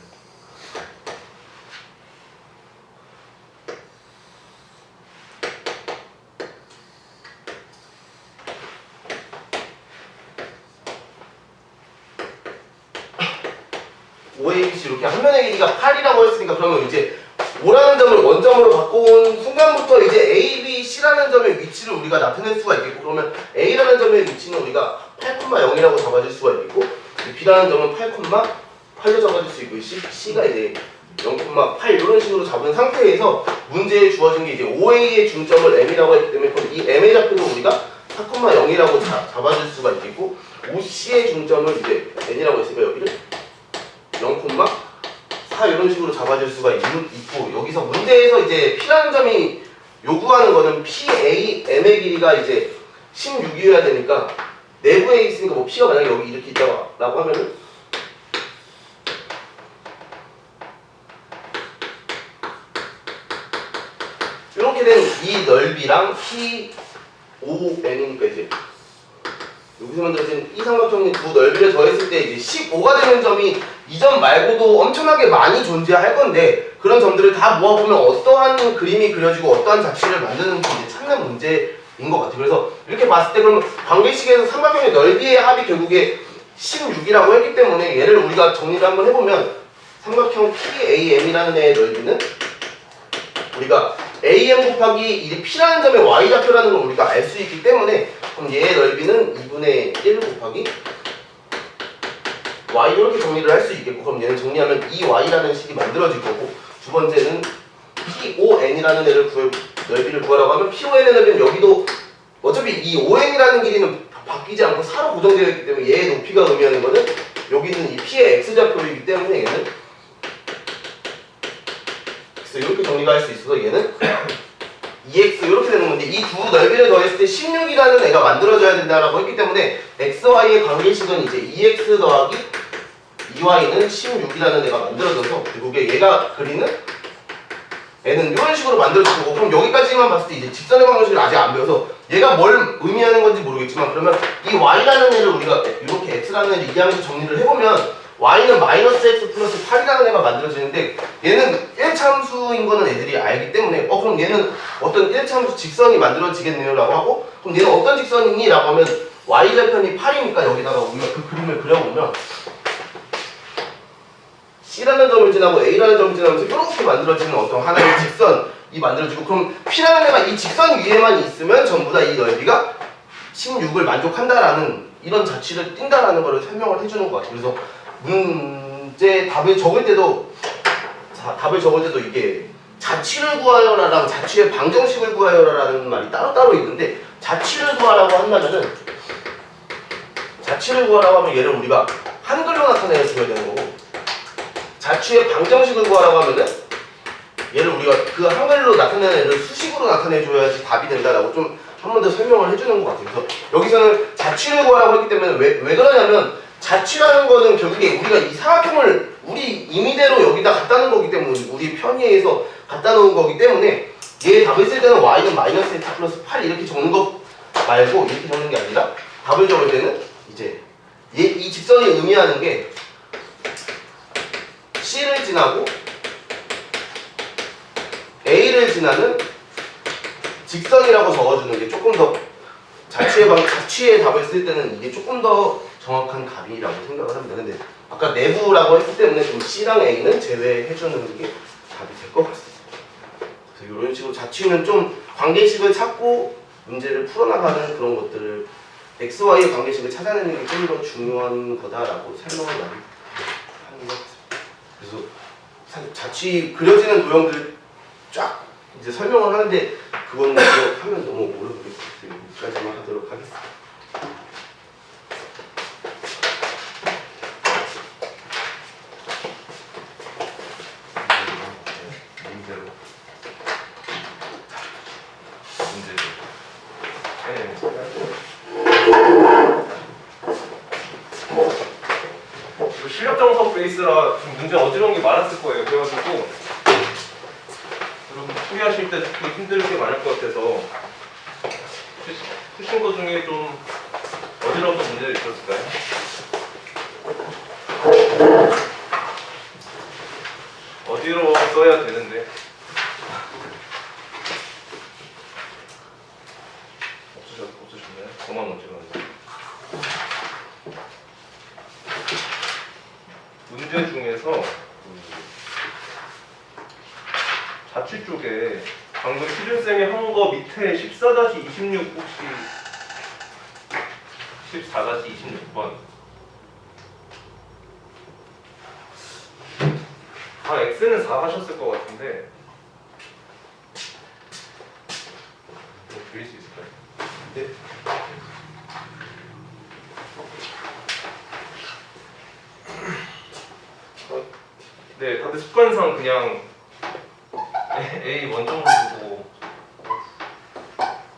OABC 이렇게 한 면의 길이가 8이라고 했으니까 그러면 이제 5라는 점을 원점으로 갖고 온 순간부터 이제 A, B, C라는 점의 위치를 우리가 나타낼 수가 있겠고 그러면 A라는 점의 위치는 우리가 8,0이라고 잡아줄 수가 있겠고 B라는 점은 8,8로 잡아줄 수 있고 C가 이제 0,8 이런 식으로 잡은 상태에서 문제에 주어진 게 이제 OA의 중점을 M이라고 했기 때문에 그럼 이 M의 좌표도 우리가 4,0이라고 잡아줄 수가 있겠고 OC의 중점을 이제 N이라고 했으니까 여기를 0,4 이런 식으로 잡아줄 수가 있고 여기서 문제에서 이제 P라는 점이 요구하는 거는 PA, M의 길이가 이제 16이어야 되니까 내부에 있으니까 뭐 P가 만약에 여기 이렇게 있다고 하면은 이렇게 된 이 넓이랑 PON이니까 이제 여기서 만들어진 이 삼각형의 두 넓이를 더했을 때 이제 15가 되는 점이 이 점 말고도 엄청나게 많이 존재할 건데 그런 점들을 다 모아보면 어떠한 그림이 그려지고 어떠한 잡지를 만드는지 이제 찾는 문제인 것 같아요. 그래서 이렇게 봤을 때 그러면 관계식에서 삼각형의 넓이의 합이 결국에 16이라고 했기 때문에 얘를 우리가 정리를 한번 해보면 삼각형 PAM이라는 애의 넓이는 우리가 AM 곱하기 이제 P라는 점의 Y좌표라는 걸 우리가 알 수 있기 때문에 그럼 얘의 넓이는 2분의 1 곱하기 Y 이렇게 정리를 할 수 있겠고 그럼 얘는 정리하면 2Y라는 식이 만들어질 거고 두 번째는 PON이라는 넓이를 구하라고 하면 PON의 넓이는 여기도 어차피 이 ON이라는 길이는 바뀌지 않고 4로 고정되어 있기 때문에 얘의 높이가 의미하는 거는 여기는 이 P의 X좌표이기 때문에 얘는 X 이렇게 정리가 할 수 있어서 얘는 2x 이렇게 되는 건데 이 두 넓이를 더했을 때 16이라는 애가 만들어져야 된다라고 했기 때문에 xy의 관계식은 이제 2x 더하기 2y는 16이라는 애가 만들어져서 결국에 얘가 그리는 애는 이런 식으로 만들어질 거고 그럼 여기까지만 봤을 때 이제 직선의 방정식을 아직 안 배워서 얘가 뭘 의미하는 건지 모르겠지만 그러면 이 y라는 애를 우리가 이렇게 x라는 애를 이해하면서 정리를 해보면 y는 마이너스 x 플러스 8이라는 애가 만들어지는데 얘는 1참수인 거는 애들이 알기 때문에 그럼 얘는 어떤 1참수 직선이 만들어지겠네요 라고 하고 그럼 얘는 어떤 직선이니? 라고 하면 y절편이 8이니까 여기다가 우리가 그 그림을 그려보면 C라는 점을 지나고 A라는 점을 지나면서 이렇게 만들어지는 어떤 하나의 직선이 만들어지고 그럼 P라는 애가 이 직선 위에만 있으면 전부 다 이 넓이가 16을 만족한다라는 이런 자취를 띈다라는 걸 설명을 해주는 것 같아요. 그래서 문제 답을 적을 때도 이게 자취를 구하여라랑 자취의 방정식을 구하여라라는 말이 따로따로 있는데 자취를 구하라고 한다면은 자취를 구하라고 하면 얘를 우리가 한글로 나타내야 되는 거고 자취의 방정식을 구하라고 하면은 얘를 우리가 그 한글로 나타내는 애를 수식으로 나타내줘야지 답이 된다라고 좀 한 번 더 설명을 해주는 것 같아요. 그래서 여기서는 자취를 구하라고 했기 때문에 왜 그러냐면 자취라는 거는 결국에 우리가 이 사각형을 우리 임의대로 여기다 갖다 놓은 거기 때문에 우리 편의에서 갖다 놓은 거기 때문에 얘 답을 쓸 때는 y는 마이너스 x 플러스 8 이렇게 적는 거 말고 이렇게 적는 게 아니라 답을 적을 때는 이제 이 직선이 의미하는 게 C를 지나고 A를 지나는 직선이라고 적어주는 게 조금 더 자취의 답을 쓸 때는 이게 조금 더 정확한 답이라고 생각을 합니다. 근데 아까 내부라고 했기 때문에 좀 C랑 A는 제외해주는 게 답이 될 것 같습니다. 그래서 이런 식으로 자취는 좀 관계식을 찾고 문제를 풀어나가는 그런 것들을 XY의 관계식을 찾아내는 게 좀 더 중요한 거다라고 설명을 많이 하는 것 같습니다. 그래서 사실 자취 그려지는 도형들 쫙 이제 설명을 하는데 그건 하면 너무 오래 걸릴 것 같아요. 여기까지만 하도록 하겠습니다. 이거 실력 정석 베이스라 좀 문제 어지러운 게 많았을 거예요. 그래가지고 여러분 풀이하실 때 조금 힘들 게 많을 것 같아서 푸신 거 중에 좀 어지러웠던 문제들 있었을까요? 어지러웠어야 되는데 없으셨나요? 저만 어지러웠는데. 문제 중에서 자취 쪽에 방금 희준쌤이 한 거 밑에 14-26 혹시 14-26번 X는 4 하셨을 것 같은데 드릴 수 있을까요? 네. 네, 다들 습관상 그냥 A 원점으로 두고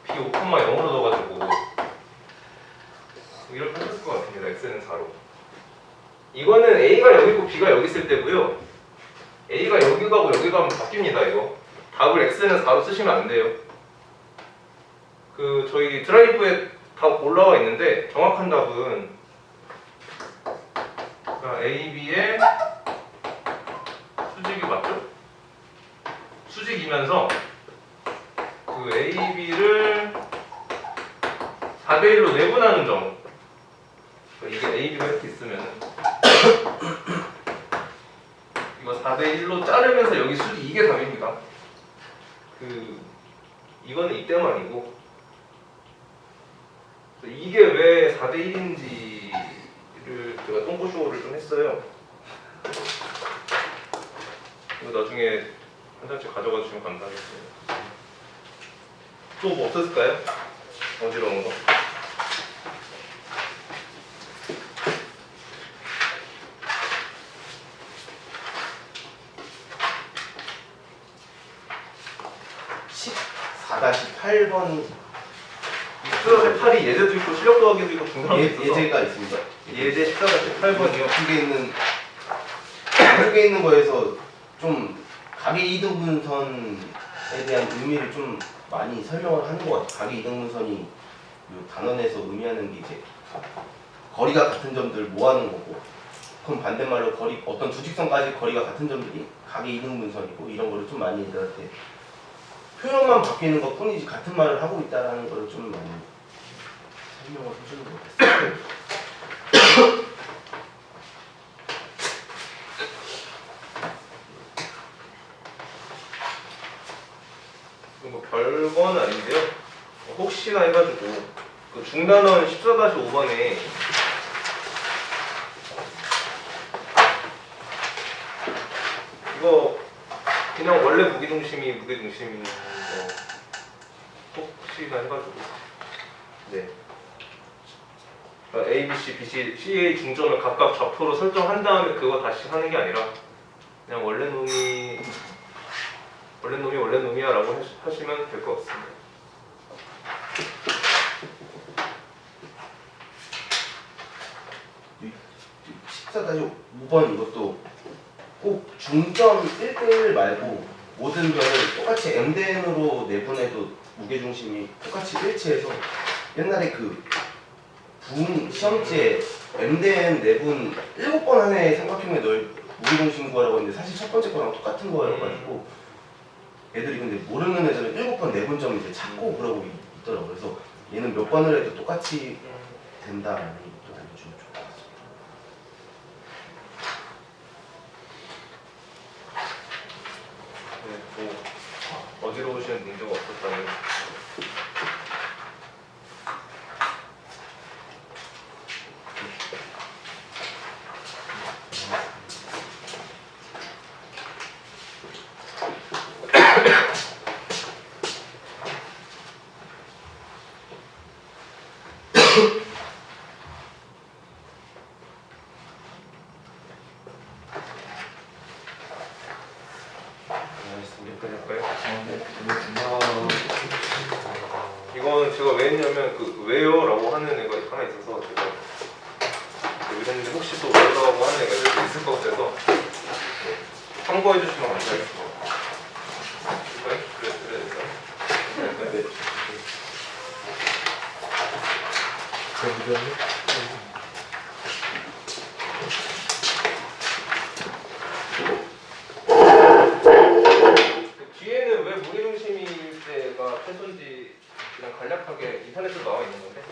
B 5,0으로 넣어가지고 이렇게 하셨을 것 같습니다. X는 4로. 이거는 A가 여기 있고 B가 여기 있을 때고요. A가 여기 가고 여기 가면 바뀝니다. 이거 답을 X는 4로 쓰시면 안 돼요. 그 저희 드라이브에 다 올라와 있는데 정확한 답은 A, B의 수직이 맞죠? 수직이면서 그 A, B를 4대1로 내분하는 점. 이게 A, B가 이렇게 있으면 이거 4대1로 자르면서 여기 수직 이게 답입니다. 이거는 이 때문이고 이게 왜 4대1인지를 제가 똥꼬쇼를 좀 했어요. 이거 나중에 한 장씩 가져가 주시면 감사하겠습니다. 또 뭐 없었을까요? 어지러운 거? (14-8번) 수학의 8이 예제도 있고 실력 더하기도 있고 중간도 있어서 예제가 있습니다. 예제 14-8번이요. 양쪽에 있는 거에서 좀 각의 이등분선에 대한 의미를 좀 많이 설명을 하는 것 같아요. 각의 이등분선이 이 단원에서 의미하는 게 이제 거리가 같은 점들 모아놓은 거고, 그럼 반대말로 어떤 두 직선까지 거리가 같은 점들이 각의 이등분선이고, 이런 거를 좀 많이 애들한테 표현만 바뀌는 것 뿐이지 같은 말을 하고 있다라는 걸 좀 많이 설명을 해주는 것 같습니다. 뭐 별건 아닌데요. 혹시나 해가지고 그 중단원 14-5번에 이거 그냥 원래 무게중심이 무게중심인 거 혹시나 해가지고 네. 그러니까 A, B, C, B, C, C의 중점을 각각 좌표로 설정한 다음에 그거 다시 하는 게 아니라 그냥 원래 놈이 야 라고 하시면 될 것 같습니다. 이 14-5번 이것도 꼭 중점 1대1 말고 모든 변을 똑같이 mdn으로 내분해도 무게중심이 똑같이 일치해서 옛날에 그 분 시험지에 mdn 내분 7번 안에 삼각형에 넣을 무게중심 구하라고 했는데 사실 첫 번째 거랑 똑같은 거여가지고 애들이 근데 모르는 애들은 7번 내분점 이제 찾고 그러고 있더라고요. 그래서 얘는 몇 번을 해도 똑같이 된다라는 것도 알려주면 좋을 것 같습니다. 네, 뭐 어지러우시는 문제가 없었다면 할까요? 이거는 제가 왜 했냐면 그 왜요라고 하는 애가 하나 있어서 제가 이랬는데 혹시 또 왜요라고 하는 애가 있을 것 같아서 참고해 주시면 감사하겠습니다. 그래. 네. 뒤에는 왜 무게중심일 때가 최소인지 그냥 간략하게 인터넷에 나와 있는 건데